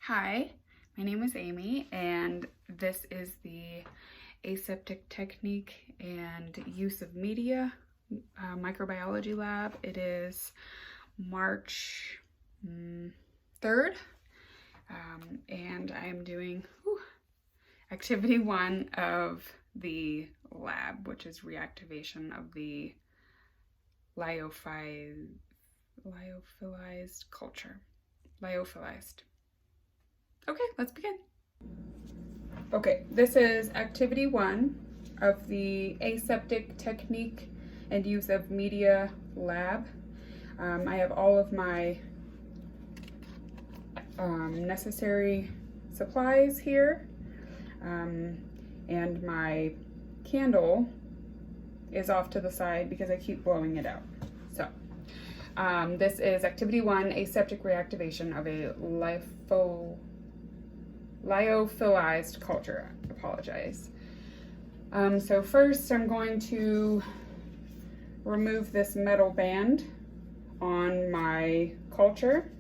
Hi, my name is Amy, and this is the Aseptic Technique and Use of Media Microbiology Lab. It is March 3rd, and I am doing activity 1 of the lab, which is reactivation of the lyophilized culture. Lyophilized. Okay, let's begin. Okay, this is activity 1 of the Aseptic Technique and Use of Media Lab. I have all of my necessary supplies here, and my candle is off to the side because I keep blowing it out. So, this is activity 1, aseptic reactivation of a lyophilized culture. Apologize. So first I'm going to remove this metal band on my culture,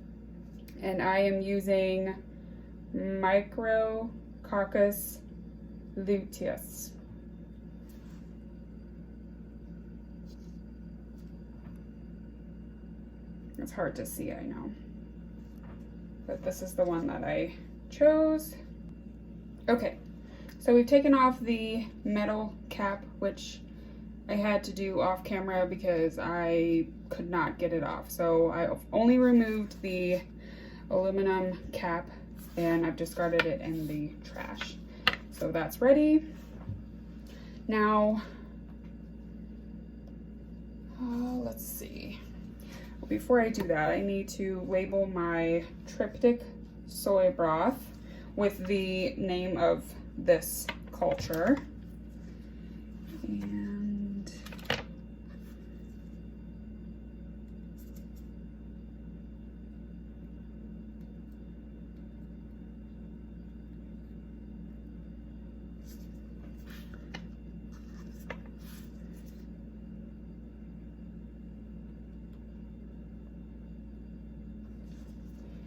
and I am using Micrococcus luteus. It's hard to see, I know, but this is the one that I chose. Okay, so we've taken off the metal cap, which I had to do off camera because I could not get it off. So I've only removed the aluminum cap and I've discarded it in the trash. So that's ready. Now, let's see. Before I do that, I need to label my triptych soy broth with the name of this culture.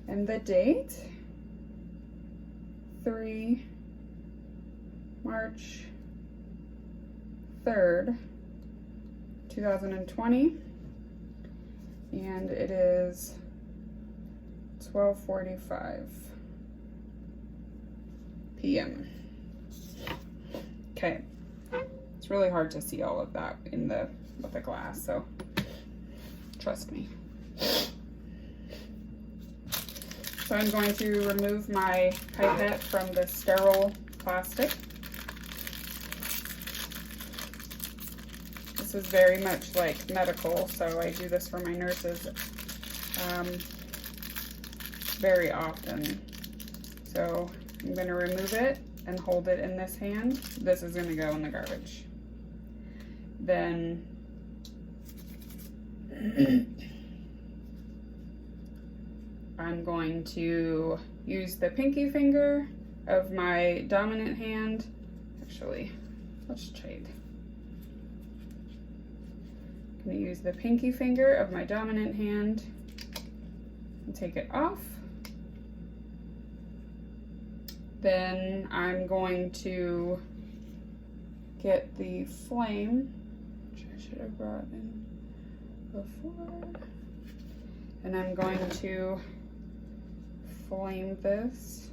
And the date, March 3rd, 2020, and it is 12:45 p.m. Okay, it's really hard to see all of that with the glass, so trust me. So I'm going to remove my pipette from the sterile plastic. This is very much like medical, so I do this for my nurses very often. So I'm going to remove it and hold it in this hand. This is going to go in the garbage. Then I'm going to use the pinky finger of my dominant hand. Actually, let's trade. I'm going to use the pinky finger of my dominant hand and take it off. Then I'm going to get the flame, which I should have brought in before, and I'm going to flame this.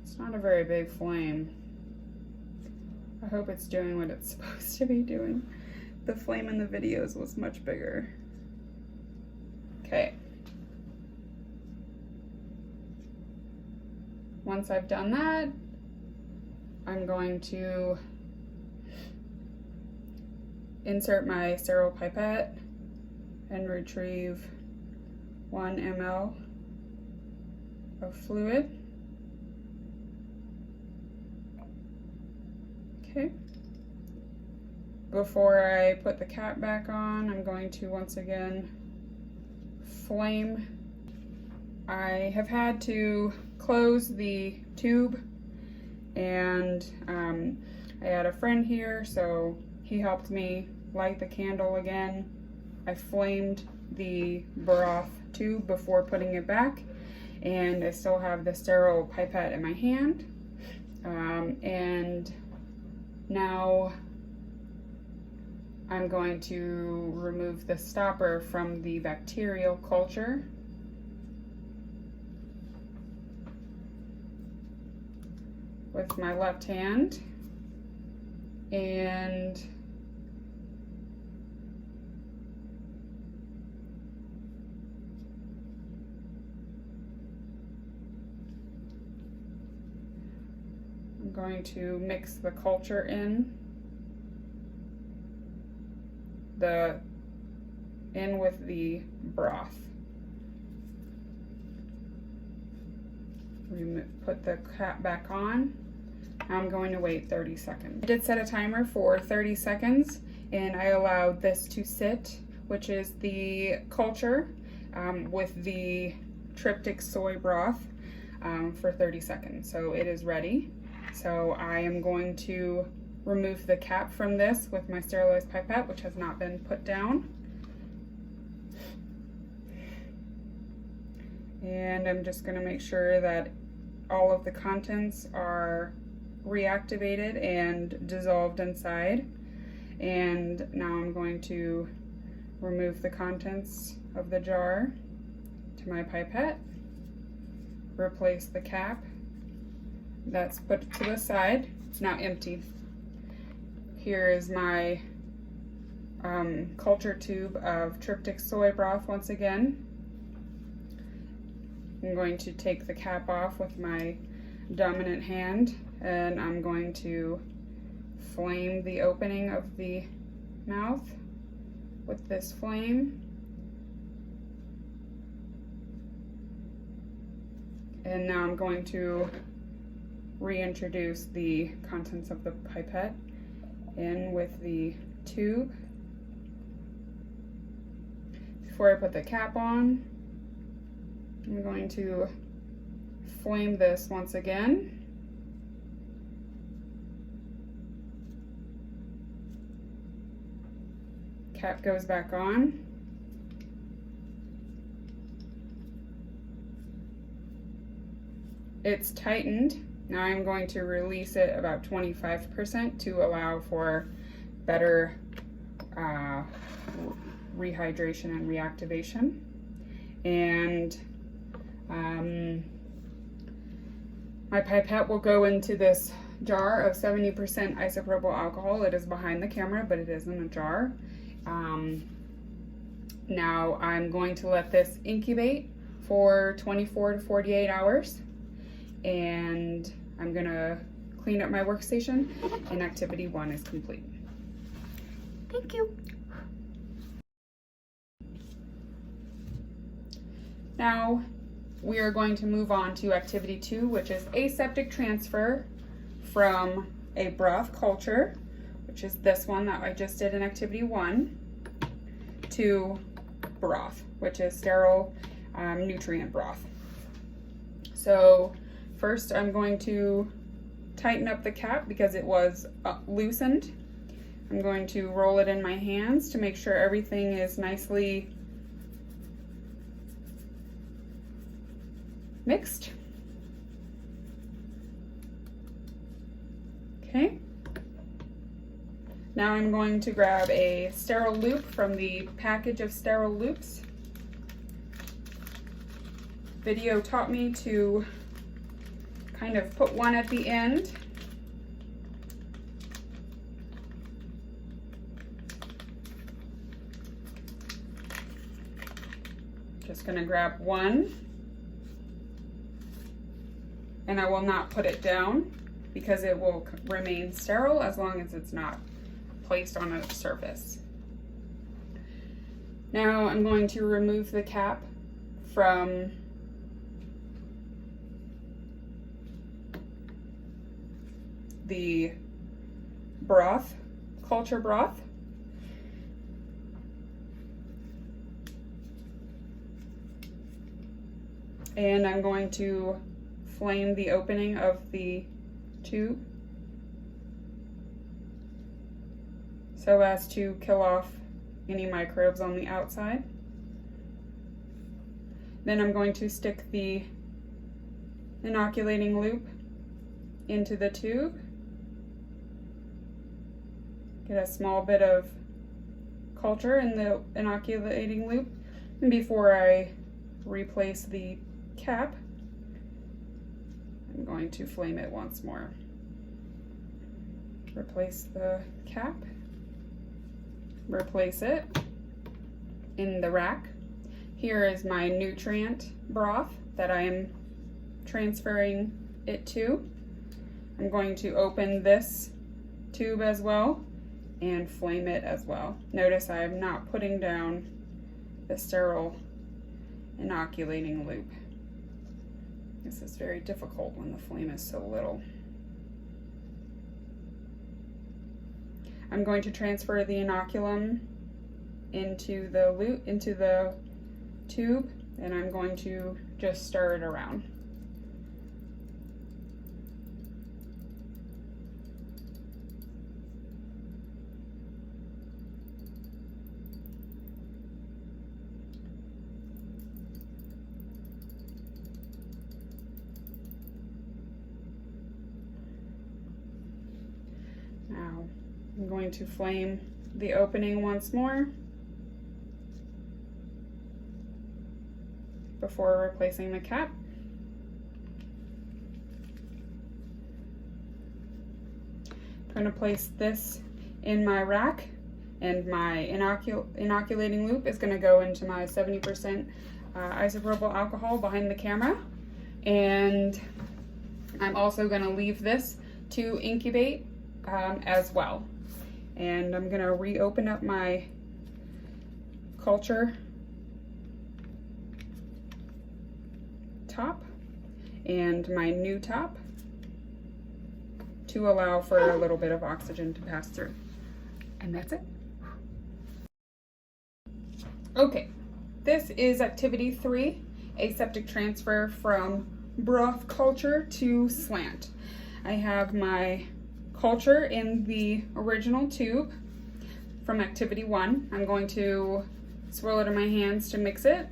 It's not a very big flame. I hope it's doing what it's supposed to be doing. The flame in the videos was much bigger. Okay. Once I've done that, I'm going to insert my sterile pipette and retrieve 1 ml of fluid. Okay. Before I put the cap back on, I'm going to once again flame. I have had to close the tube, and I had a friend here, so he helped me light the candle again I flamed the broth tube before putting it back, and I still have the sterile pipette in my hand. And now I'm going to remove the stopper from the bacterial culture. With my left hand, and I'm going to mix the culture in with the broth. Put the cap back on. I'm going to wait 30 seconds. I did set a timer for 30 seconds, and I allowed this to sit, which is the culture with the tryptic soy broth for 30 seconds. So it is ready. So I am going to remove the cap from this with my sterilized pipette, which has not been put down. And I'm just going to make sure that all of the contents are reactivated and dissolved inside. And now I'm going to remove the contents of the jar to my pipette, replace the cap. That's put to the side. It's now empty. Here is my culture tube of tryptic soy broth once again. I'm going to take the cap off with my dominant hand, and I'm going to flame the opening of the mouth with this flame. And now I'm going to reintroduce the contents of the pipette in with the tube. Before I put the cap on, I'm going to flame this once again. Cap goes back on. It's tightened. Now I'm going to release it about 25% to allow for better rehydration and reactivation. And my pipette will go into this jar of 70% isopropyl alcohol. It is behind the camera, but it is in a jar. Now I'm going to let this incubate for 24 to 48 hours. And I'm gonna clean up my workstation, and activity 1 is complete. Thank you. Now we are going to move on to activity 2, which is aseptic transfer from a broth culture, which is this one that I just did in activity 1, to broth, which is sterile nutrient broth. So first I'm going to tighten up the cap because it was loosened. I'm going to roll it in my hands to make sure everything is nicely mixed. Okay. Now I'm going to grab a sterile loop from the package of sterile loops. Video taught me to kind of put one at the end. Just gonna grab one, and I will not put it down because it will remain sterile as long as it's not placed on a surface. Now I'm going to remove the cap from the broth, culture broth. And I'm going to flame the opening of the tube so as to kill off any microbes on the outside. Then I'm going to stick the inoculating loop into the tube. Get a small bit of culture in the inoculating loop. And before I replace the cap, I'm going to flame it once more. Replace the cap, replace it in the rack. Here is my nutrient broth that I am transferring it to. I'm going to open this tube as well and flame it as well. Notice I am not putting down the sterile inoculating loop. This is very difficult when the flame is so little. I'm going to transfer the inoculum into the tube, and I'm going to just stir it around. Now I'm going to flame the opening once more before replacing the cap. I'm going to place this in my rack, and my inoculating loop is going to go into my 70% isopropyl alcohol behind the camera. And I'm also going to leave this to incubate as well. And I'm going to reopen up my culture top and my new top to allow for a little bit of oxygen to pass through. And that's it. Okay, this is activity 3, aseptic transfer from broth culture to slant. I have my culture in the original tube from activity 1. I'm going to swirl it in my hands to mix it.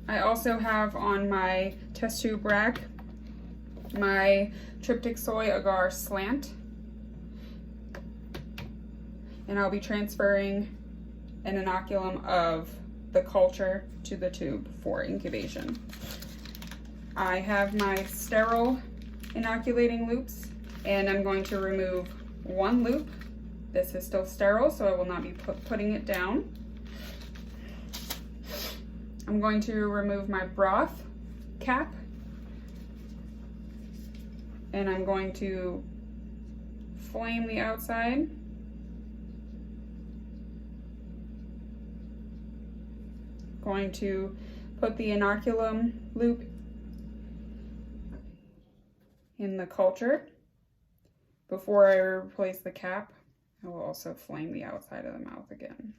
I also have on my test tube rack my tryptic soy agar slant, and I'll be transferring an inoculum of the culture to the tube for incubation. I have my sterile inoculating loops, and I'm going to remove one loop. This is still sterile, so I will not be putting it down. I'm going to remove my broth cap, and I'm going to flame the outside. Going to put the inoculum loop in the culture. Before I replace the cap, I will also flame the outside of the mouth again.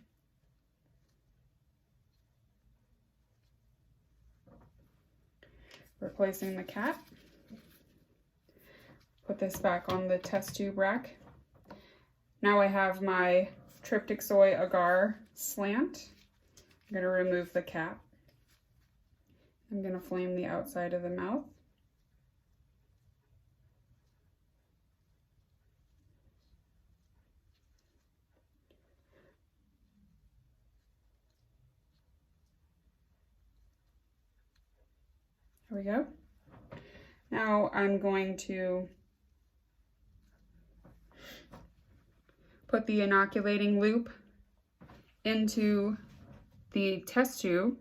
Replacing the cap. Put this back on the test tube rack. Now I have my tryptic soy agar slant. I'm going to remove the cap. I'm going to flame the outside of the mouth. There we go. Now I'm going to put the inoculating loop into the test tube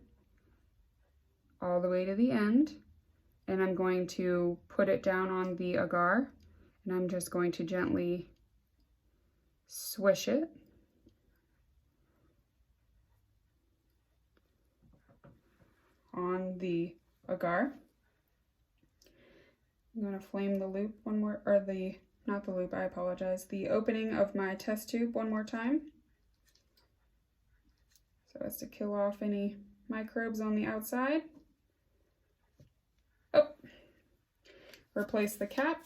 all the way to the end, and I'm going to put it down on the agar, and I'm just going to gently swish it. On the agar. I'm going to flame the loop one more, or not the loop, I apologize, the opening of my test tube one more time, so as to kill off any microbes on the outside. Oh, replace the cap.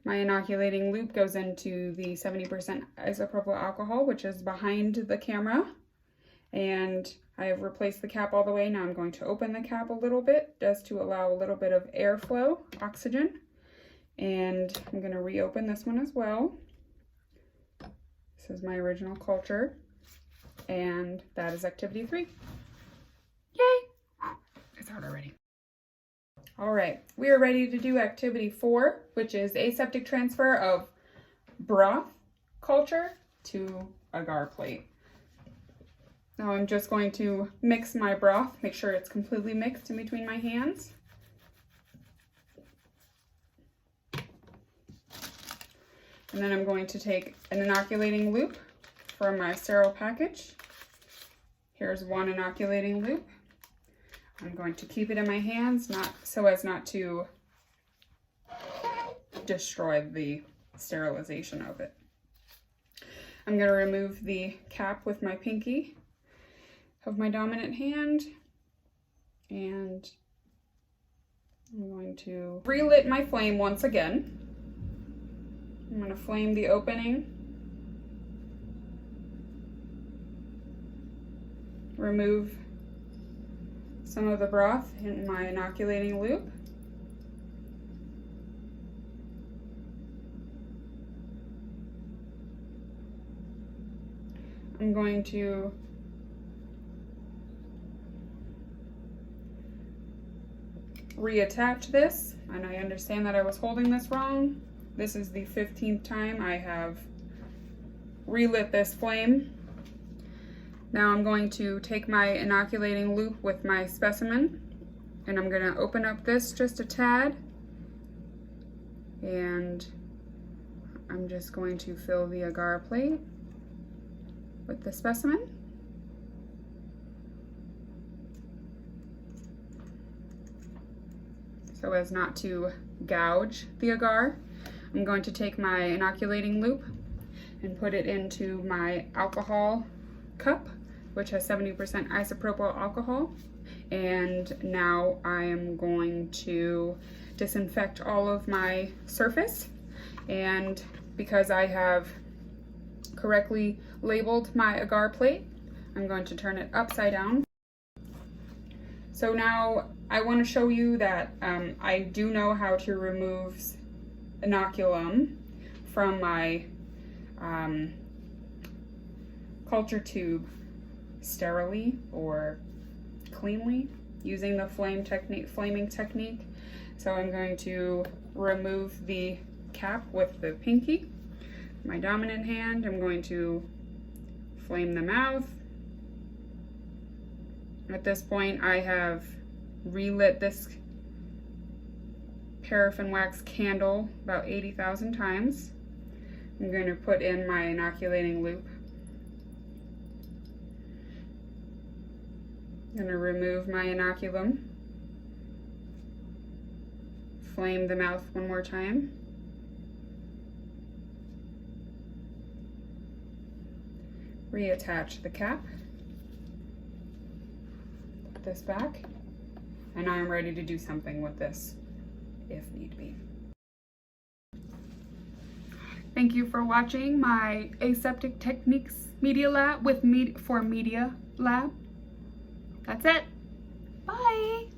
My inoculating loop goes into the 70% isopropyl alcohol, which is behind the camera. And I have replaced the cap all the way. Now I'm going to open the cap a little bit just to allow a little bit of airflow, oxygen. And I'm going to reopen this one as well. This is my original culture. And that is activity 3. Yay! It's out already. All right, we are ready to do activity 4, which is aseptic transfer of broth culture to agar plate. Now I'm just going to mix my broth, make sure it's completely mixed in between my hands. And then I'm going to take an inoculating loop from my sterile package. Here's one inoculating loop. I'm going to keep it in my hands, so as not to destroy the sterilization of it. I'm going to remove the cap with my pinky of my dominant hand, and I'm going to relit my flame once again. I'm going to flame the opening, remove some of the broth in my inoculating loop. I'm going to reattach this, and I understand that I was holding this wrong. This is the 15th time I have relit this flame. Now I'm going to take my inoculating loop with my specimen, and I'm going to open up this just a tad, and I'm just going to fill the agar plate with the specimen. So as not to gouge the agar, I'm going to take my inoculating loop and put it into my alcohol cup, which has 70% isopropyl alcohol. And now I am going to disinfect all of my surface. And because I have correctly labeled my agar plate, I'm going to turn it upside down. So now I want to show you that I do know how to remove inoculum from my culture tube sterilely or cleanly using the flaming technique. So I'm going to remove the cap with the pinky. My dominant hand, I'm going to flame the mouth. At this point, I have relit this paraffin wax candle about 80,000 times. I'm going to put in my inoculating loop. I'm going to remove my inoculum. Flame the mouth one more time. Reattach the cap. Put this back. And now I'm ready to do something with this, if need be. Thank you for watching my Aseptic Techniques Media Lab for Media Lab. That's it. Bye.